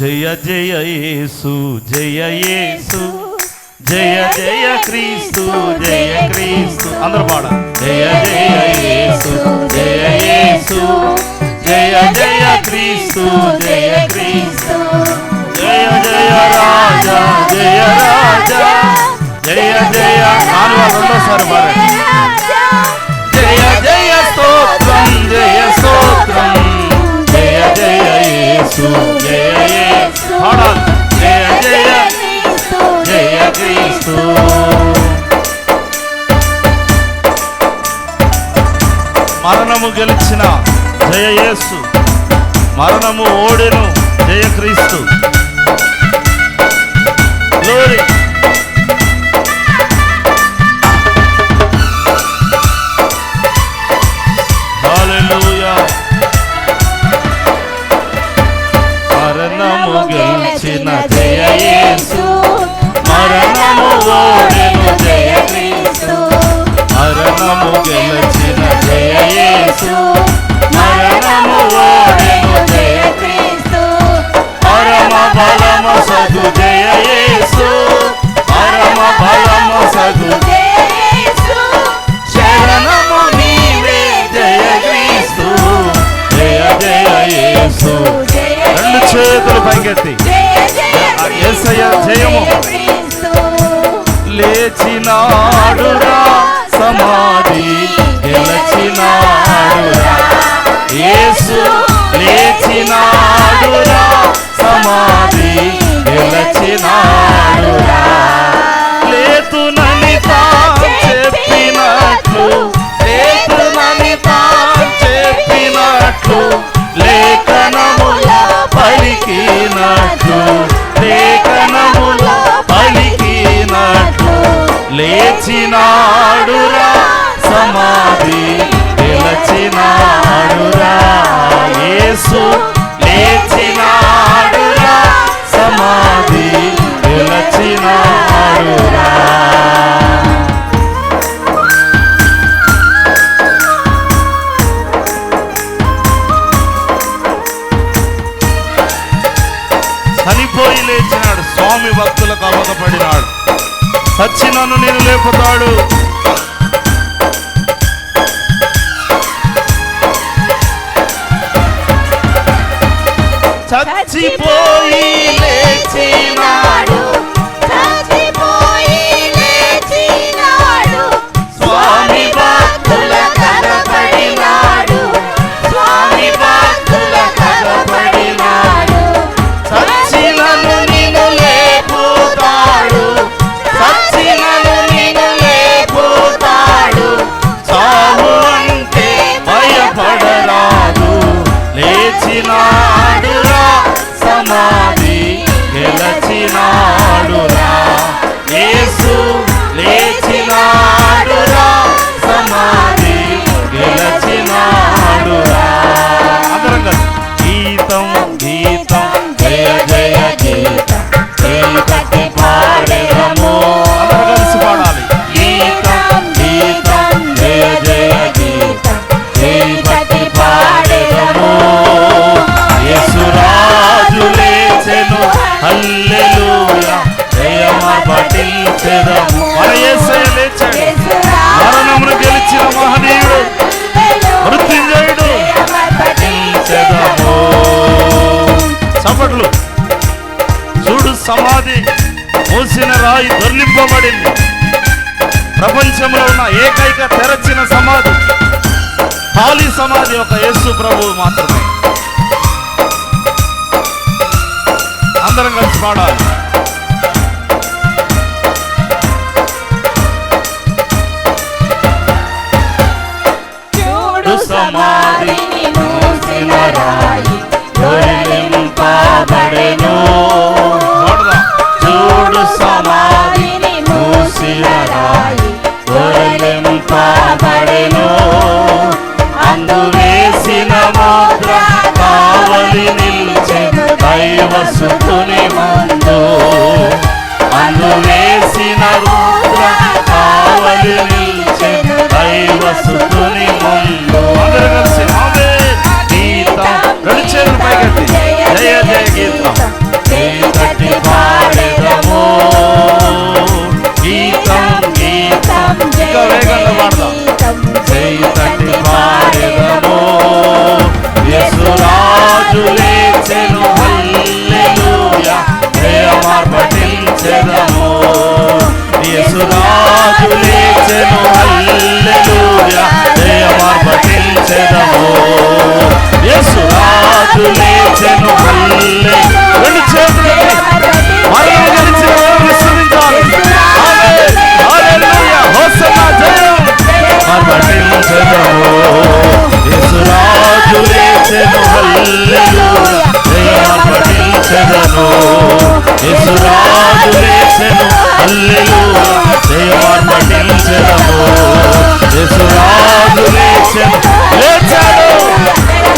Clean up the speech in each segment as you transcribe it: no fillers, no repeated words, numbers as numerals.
జయ జయ యేసు జయ యేసు జయ జయ క్రీస్తు జయ క్రీస్తు అందరూ పాడ జయ జయ యేసు జయ యేసు జయ జయ క్రీస్తు జయ క్రీస్తు జయ జయ రాజా జయ రాజా జయ జయ రెండోసారి పాడండి జయ జయ స్తోత్రం జయ స్తోత్రం జయ జయ యేసు జయ యేసు పాడాలి జయ జయ జయ క్రీస్తు మరణము గెలిచిన జయ యేసు మరణము ఓడెను జయ క్రీస్తు గ్లోరీ హల్లెలూయా మరణము గెలిచిన జయ యేసు మరణము ఓడెను జయ క్రీస్తు మరణము గెలిచిన జయ యేసు మరణము ఓడెను జయ క్రీస్తు పరమ బలము సగు జయ యేసు పరమ బలము సగు జయ యేసు శరణము నీవే జయ క్రీస్తు జయ జయ యేసు రెండు చేతులు పైకెత్తి యేసయ్య జయము లేచినాడురా సమాధి గెలచినాడురా యేసు లేచినాడురా సమాధి గెలచినాడురా లేతునని తాను చెప్పినట్లు లేతునని తాను చెప్పినట్లు లేఖనముల పలికినట్లు లేఖనముల పలికినట్లు లేచినాడురా సమాధి గెలచినాడురా యేసు లేచినాడురా సమాధి గెలచినాడురా చనిపోయి లేచినాడు స్వామి భక్తులకు అవగపడినాడు సచ్చి నన్ను నేను లేపుతాడు చచ్చిపోయి లేచినాడు స్వామి భక్తుల కనపడినాడు స్వామి భక్తుల కనపడినాడు సచ్చినను నిన్ను లేపుతాడు సచ్చినను నిన్ను లేపుతాడు సావు అంటే భయపడరాదు లేచినాడురా సమాధి గెలచినాడురా యేసు లేచినాడురా సమాధి గెలచినాడురా అందరం కలిసి గీతం గీతం జయ జయ గీతం చేపట్టి పాడెదము అందరం కలిసి పాడాలి గీతం గీతం జయ జయ గీతం చేపట్టి పాడెదము యేసురాజు లేచెను హల్లెలూయా జయమ పఠించెదము మన యేసయ్య లేచాడు మరణమును గెలిచిన మహనీయుడు మృత్యుంజయుడు పఠించెదము చప్పట్లు చూడు సమాధి మోసిన రాయి దొర్లింపబడింది ప్రపంచంలో ఉన్న ఏకైక తెరచిన సమాధి ఖాళీ సమాధి ఒక యేసు ప్రభువు మాత్రమే అందరం కలిసి పాడాలి చూడు సమాధిని మూసిన రాయి దొర్లింపబడెను చూడు సమాధిని మూసిన రాయి దొర్లింపబడెను అందు వేసిన ముద్ర కావలి నిల్చెను దైవసుతుని ముందు అందు వేసిన ముద్ర కావలి నిల్చెను దైవసుతుని ముందు అందరూ కలిసి ఆమేన్ గీతం రెండు చేతులు పైకెత్తి జయ జయ గీతం లేచెను హల్లెలూయా జయమార్పటించెదము యేసురాజు లేచెను హల్లెలూయా జయమార్పటించెదము యేసురాజు లేచెను హల్లెలూయా రెండు చేతులెత్తి మరణం గెలిచిన వారిని స్తుతించాలి హల్లెలూయా హోసన్నా జయం మార్పటించెదము యేసురాజు లేచెను హల్లెలూయా జయమార్పటించెదము యేసురాజు లేచెను హల్లెలూయా జయమార్పటించెదము యేసురాజు లేచెను లేచాడు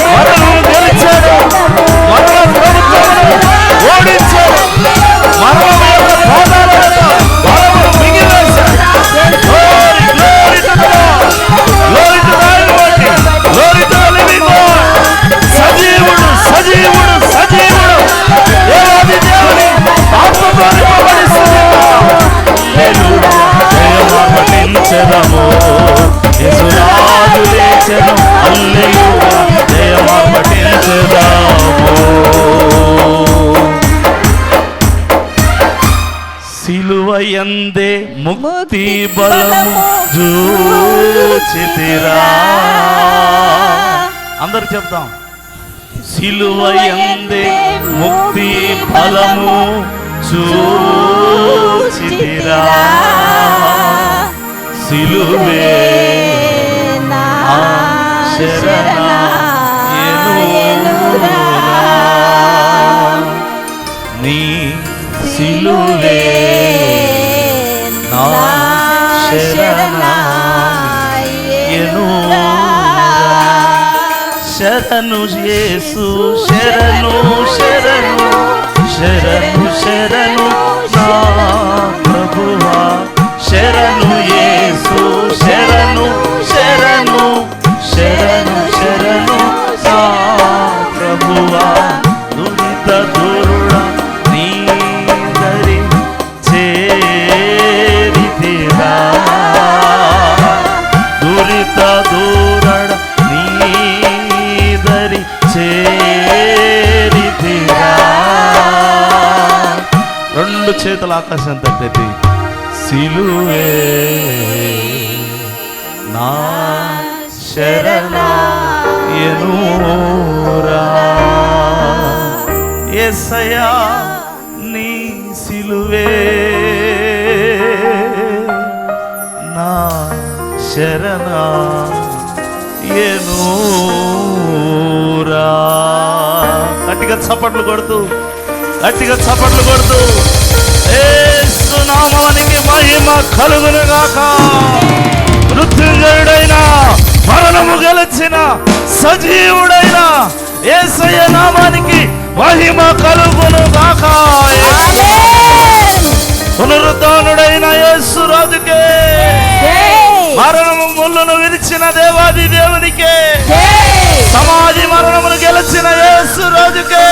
మరణం గెలిచాడు మరణం ప్రభుత్వమును ఓడించాడు మరణం యొక్క పాదాల యొక్క బలమును మింగివేశాడు Glory to the Lord, glory to the Almighty, glory to the living God. సజీవుడు సజీవుడు సజీవుడు దేవాది దేవుని ఆత్మతో నింపబడి హల్లెలూయా జయమార్పటించెదము యేసురాజు లేచెను హల్లెలూయా జయమార్పటించెదము సిలువయందే ముక్తి బలము చూచితిరా అందరు చెప్తాం సిలువయందే ముక్తి బలము చూచితిరా సిలువే నా శరణాయనురా నీ సిలువే నా శరణాయనురా శరణు యేసు శరణు శరణు శరణు శరణు నా ప్రభువా శరణు యేసు శరణు శరణు శరణు శరణు నా ప్రభువా దురిత దూరుడ నీ దరి చేరితిరా దురిత దూరడ నీ దరి చేరితిరా రెండు చేతుల ఆకాశం తట్టెత్తి సిలువే నా శరణాయనురా యేసయ్యా నీ సిలువే నా శరణాయనురా గట్టిగా చప్పట్లు కొడుతూ యేసు నామమునికి మహిమ కలుగును గాక మృత్యుంజయుడైన మరణము గెలిచిన సజీవుడైన యేసయ్య నామానికి మహిమ కలుగును గాక పునరుద్ధానుడైన యేసు రాజుకే మరణము ముళ్ళును విరిచిన దేవాది దేవునికే సమాధి మరణమును గెలిచిన యేసు రాజుకే